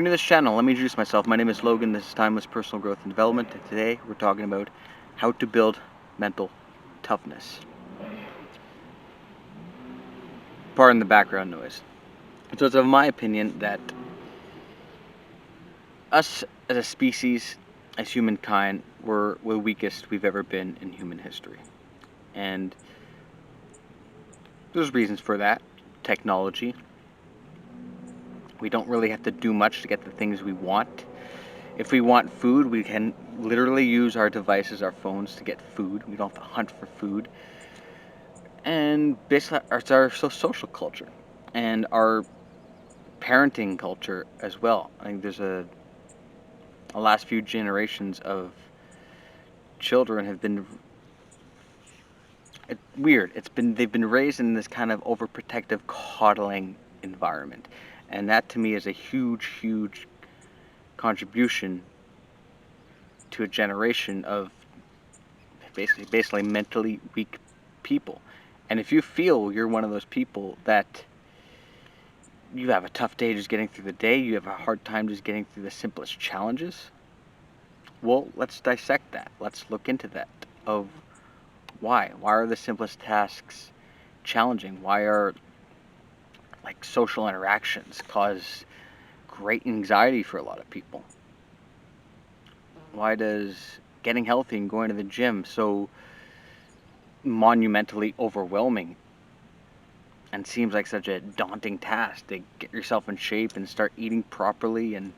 you're new to this channel, let me introduce myself. My name is Logan. This is Timeless Personal Growth and Development, and today we're talking about how to build mental toughness. Pardon the background noise. So it's of my opinion that us as a species, as humankind, we're the weakest we've ever been in human history. And there's reasons for that. Technology. We don't really have to do much to get the things we want. If we want food, we can literally use our devices, our phones, to get food. We don't have to hunt for food. And basically, it's our social culture and our parenting culture as well. I think there's the last few generations of children have been weird. They've been raised in this kind of overprotective, coddling environment, and that to me is a huge contribution to a generation of basically mentally weak people. And if you feel you're one of those people that you have a tough day just getting through the day, you have a hard time just getting through the simplest challenges, well, let's dissect that. Let's look into that of why. Why are the simplest tasks challenging? Why are social interactions cause great anxiety for a lot of people? Why does getting healthy and going to the gym so monumentally overwhelming and seems like such a daunting task to get yourself in shape and start eating properly and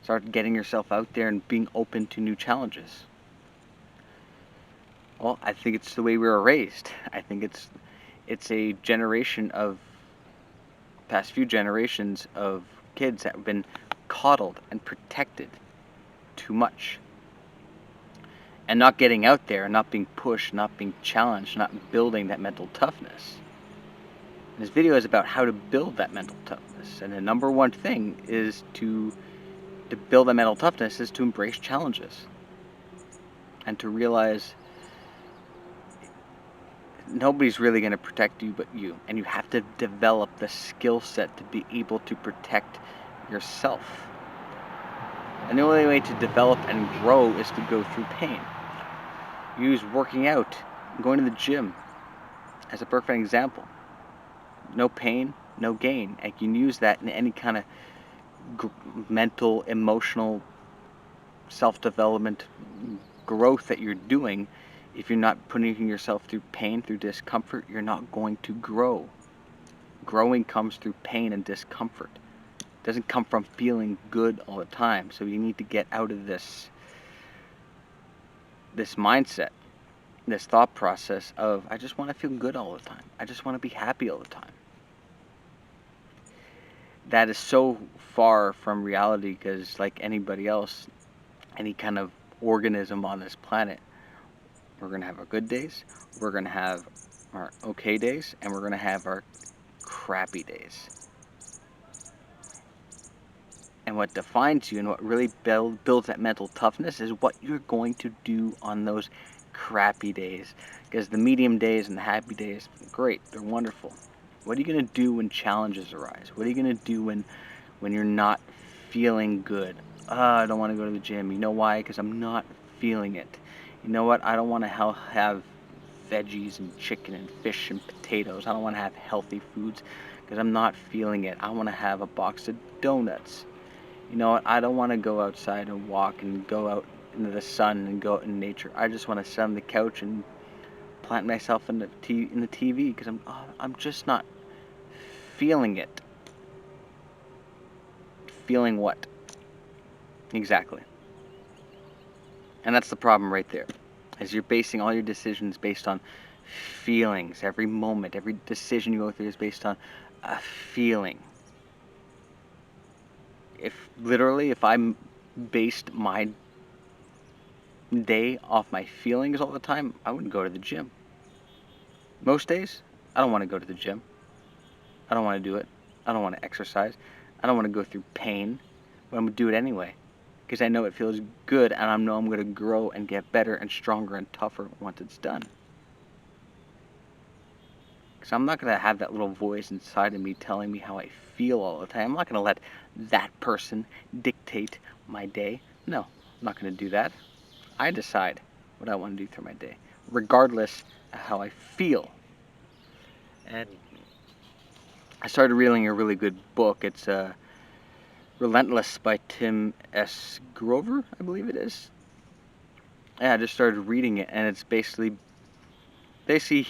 start getting yourself out there and being open to new challenges? Well, I think it's the way we were raised. I think it's a generation of past few generations of kids that have been coddled and protected too much, and not getting out there, not being pushed, not being challenged, not building that mental toughness. And this video is about how to build that mental toughness, and the number one thing is to build that mental toughness is to embrace challenges and to realize nobody's really going to protect you but you, and you have to develop the skill set to be able to protect yourself. And the only way to develop and grow is to go through pain. Use working out, going to the gym as a perfect example. No pain, no gain. And you can use that in any kind of mental, emotional, self-development growth that you're doing. If you're not putting yourself through pain, through discomfort, you're not going to grow. Growing comes through pain and discomfort. It doesn't come from feeling good all the time. So you need to get out of this mindset, this thought process of, I just want to feel good all the time. I just want to be happy all the time. That is so far from reality because, like anybody else, any kind of organism on this planet, we're going to have our good days, we're going to have our okay days, and we're going to have our crappy days. And what defines you and what really builds that mental toughness is what you're going to do on those crappy days. Because the medium days and the happy days, great, they're wonderful. What are you going to do when challenges arise? What are you going to do when you're not feeling good? I don't want to go to the gym. You know why? Because I'm not feeling it. You know what? I don't want to have veggies and chicken and fish and potatoes. I don't want to have healthy foods because I'm not feeling it. I want to have a box of donuts. You know what? I don't want to go outside and walk and go out into the sun and go out in nature. I just want to sit on the couch and plant myself in the TV because I'm just not feeling it. Feeling what? Exactly. And that's the problem right there. Is you're basing all your decisions based on feelings. Every moment, every decision you go through is based on a feeling. If I based my day off my feelings all the time, I wouldn't go to the gym. Most days, I don't want to go to the gym. I don't want to do it. I don't want to exercise. I don't want to go through pain, but I'm going to do it anyway because I know it feels good and I know I'm going to grow and get better and stronger and tougher once it's done. Because I'm not going to have that little voice inside of me telling me how I feel all the time. I'm not going to let that person dictate my day. No, I'm not going to do that. I decide what I want to do through my day, regardless of how I feel. And I started reading a really good book. It's Relentless by Tim S. Grover, I believe it is. Yeah, I just started reading it, and it's basically he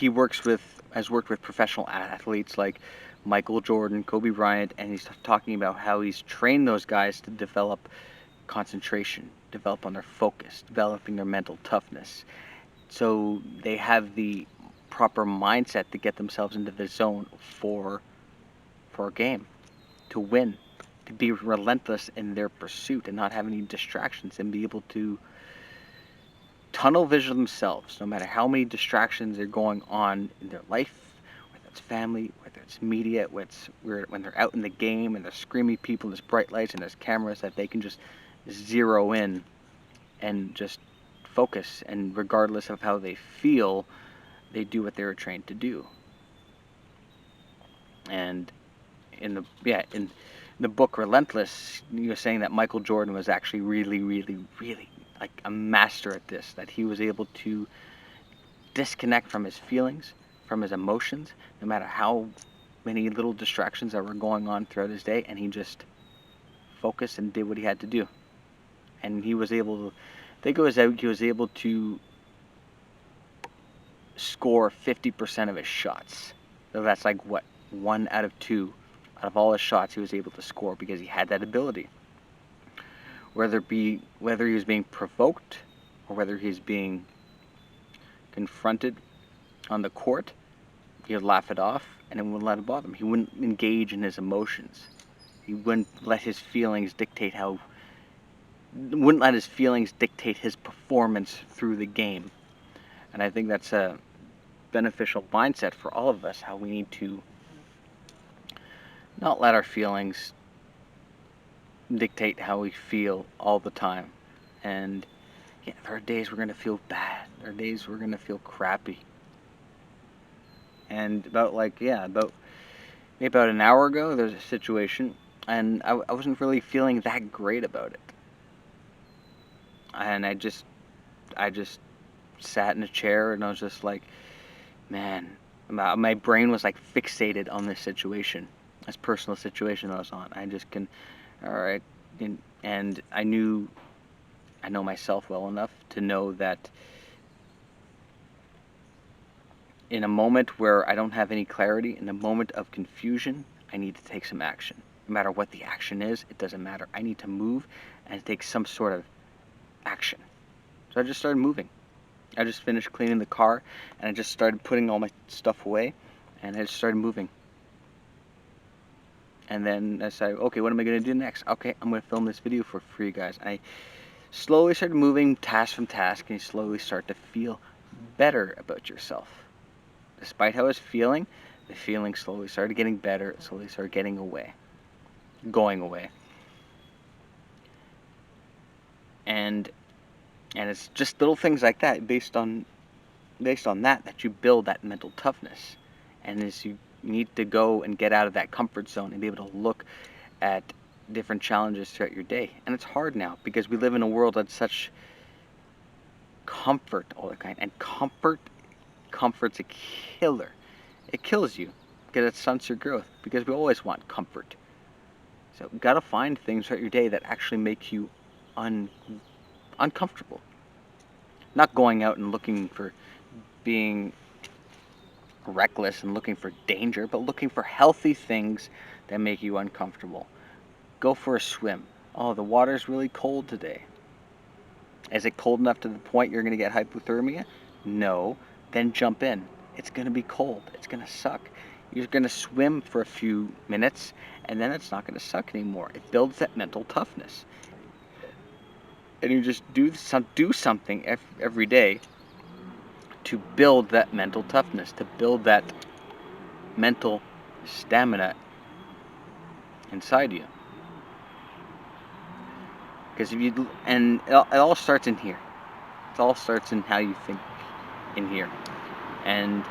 has worked with professional athletes like Michael Jordan, Kobe Bryant, and he's talking about how he's trained those guys to develop concentration, develop on their focus, developing their mental toughness. So they have the proper mindset to get themselves into the zone for a game, to win, to be relentless in their pursuit and not have any distractions and be able to tunnel vision themselves no matter how many distractions are going on in their life, whether it's family, whether it's media, when they're out in the game and there's screaming people, there's bright lights and there's cameras, that they can just zero in and just focus, and regardless of how they feel, they do what they were trained to do. And in the book Relentless, you're saying that Michael Jordan was actually really, really, really like a master at this, that he was able to disconnect from his feelings, from his emotions, no matter how many little distractions that were going on throughout his day, and he just focused and did what he had to do. And he was able to, I think it was out, he was able to score 50% of his shots. So that's like what, 1 out of 2 out of all his shots he was able to score because he had that ability. Whether he was being provoked or whether he's being confronted on the court, he would laugh it off and it wouldn't let it bother him. He wouldn't engage in his emotions. He wouldn't let his feelings dictate his performance through the game. And I think that's a beneficial mindset for all of us, how we need to not let our feelings dictate how we feel all the time. And yeah, there are days we're going to feel bad. There are days we're going to feel crappy. And about an hour ago, there's a situation, and I wasn't really feeling that great about it. And I just sat in a chair, and I was just like, man, my brain was like fixated on this situation, this personal situation I was on. All right, and I know myself well enough to know that in a moment where I don't have any clarity, in a moment of confusion, I need to take some action. No matter what the action is, it doesn't matter. I need to move and take some sort of action. So I just started moving. I just finished cleaning the car, and I just started putting all my stuff away, and I just started moving. And then I said, okay, what am I going to do next? Okay, I'm going to film this video for you guys. I slowly started moving task from task, and you slowly start to feel better about yourself. Despite how I was feeling, the feeling slowly started getting better, slowly started going away. And it's just little things like that, based on that you build that mental toughness. And as you need to go and get out of that comfort zone and be able to look at different challenges throughout your day. And it's hard now because we live in a world that's such comfort all the time, and comfort's a killer. It kills you because it stunts your growth, because we always want comfort. So you gotta find things throughout your day that actually make you uncomfortable. Not going out and looking for being reckless and looking for danger, but looking for healthy things that make you uncomfortable. Go for a swim. Oh, the water's really cold today. Is it cold enough to the point you're going to get hypothermia? No. Then jump in. It's going to be cold. It's going to suck. You're going to swim for a few minutes, and then it's not going to suck anymore. It builds that mental toughness. And you just do something every day to build that mental toughness, to build that mental stamina inside you. Because it all starts in here. It all starts in how you think in here. And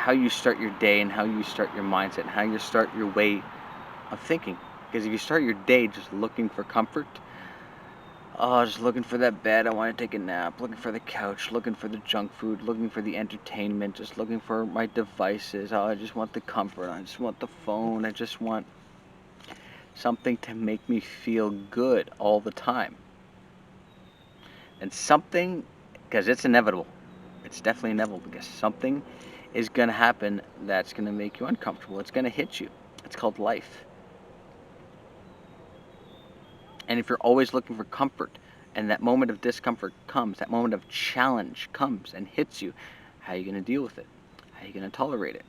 how you start your day and how you start your mindset and how you start your way of thinking. Because if you start your day just looking for comfort, just looking for that bed, I want to take a nap, looking for the couch, looking for the junk food, looking for the entertainment, just looking for my devices, I just want the comfort, I just want the phone, I just want something to make me feel good all the time. And something, because it's inevitable, it's definitely inevitable, because something is going to happen that's going to make you uncomfortable. It's going to hit you. It's called life. And if you're always looking for comfort, and that moment of discomfort comes, that moment of challenge comes and hits you, how are you going to deal with it? How are you going to tolerate it?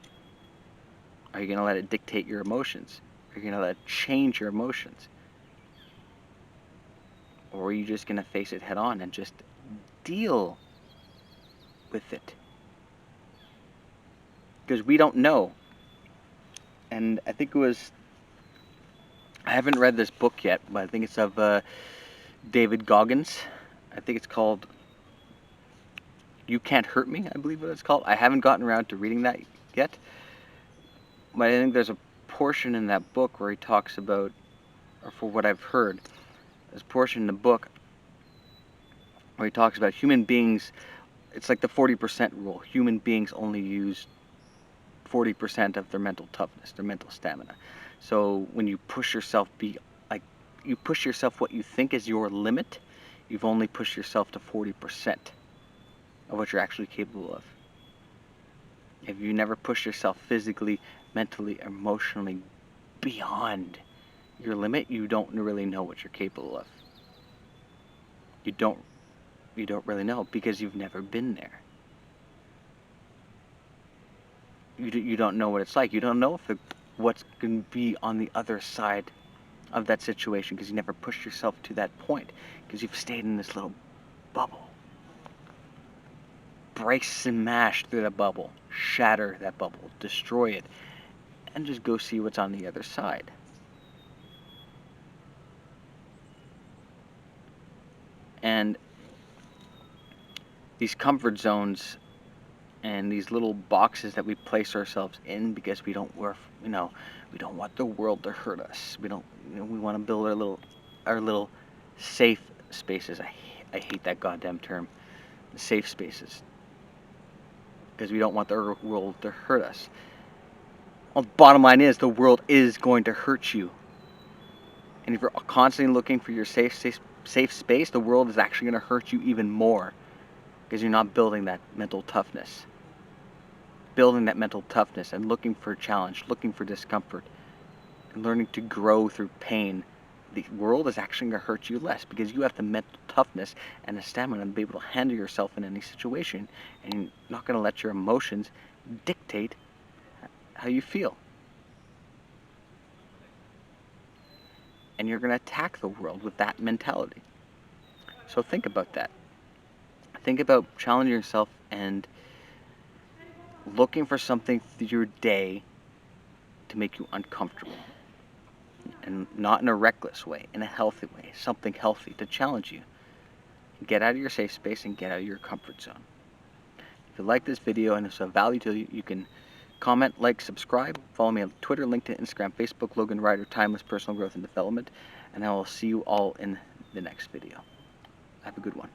Are you going to let it dictate your emotions? Are you going to let it change your emotions? Or are you just going to face it head on and just deal with it? Because we don't know. And I think it was, I haven't read this book yet, but I think it's of David Goggins. I think it's called You Can't Hurt Me, I believe what it's called. I haven't gotten around to reading that yet. But I think there's a portion in that book where he talks about, or for what I've heard, there's a portion in the book where he talks about human beings, it's like the 40% rule. Human beings only use 40% of their mental toughness, their mental stamina. So when you push yourself, you push yourself what you think is your limit, you've only pushed yourself to 40% of what you're actually capable of. If you never push yourself physically, mentally, emotionally beyond your limit, you don't really know what you're capable of. You don't really know, because you've never been there. You don't know what it's like. You don't know what's going to be on the other side of that situation, because you never pushed yourself to that point, because you've stayed in this little bubble. Break, smash through that bubble, shatter that bubble, destroy it, and just go see what's on the other side. And these comfort zones and these little boxes that we place ourselves in because we don't we don't want the world to hurt us. We don't, we want to build our little safe spaces. I hate that goddamn term, safe spaces, because we don't want the world to hurt us. Well, the bottom line is the world is going to hurt you. And if you're constantly looking for your safe space, the world is actually going to hurt you even more, because you're not building that mental toughness. Building that mental toughness and looking for challenge, looking for discomfort, and learning to grow through pain, the world is actually going to hurt you less, because you have the mental toughness and the stamina to be able to handle yourself in any situation, and you're not going to let your emotions dictate how you feel. And you're going to attack the world with that mentality. So think about that. Think about challenging yourself and looking for something through your day to make you uncomfortable. And not in a reckless way, in a healthy way, something healthy to challenge you. Get out of your safe space and get out of your comfort zone. If you like this video and it's of value to you, you can comment, like, subscribe, follow me on Twitter, LinkedIn, Instagram, Facebook, Logan Ryder, Timeless Personal Growth and Development, and I will see you all in the next video. Have a good one.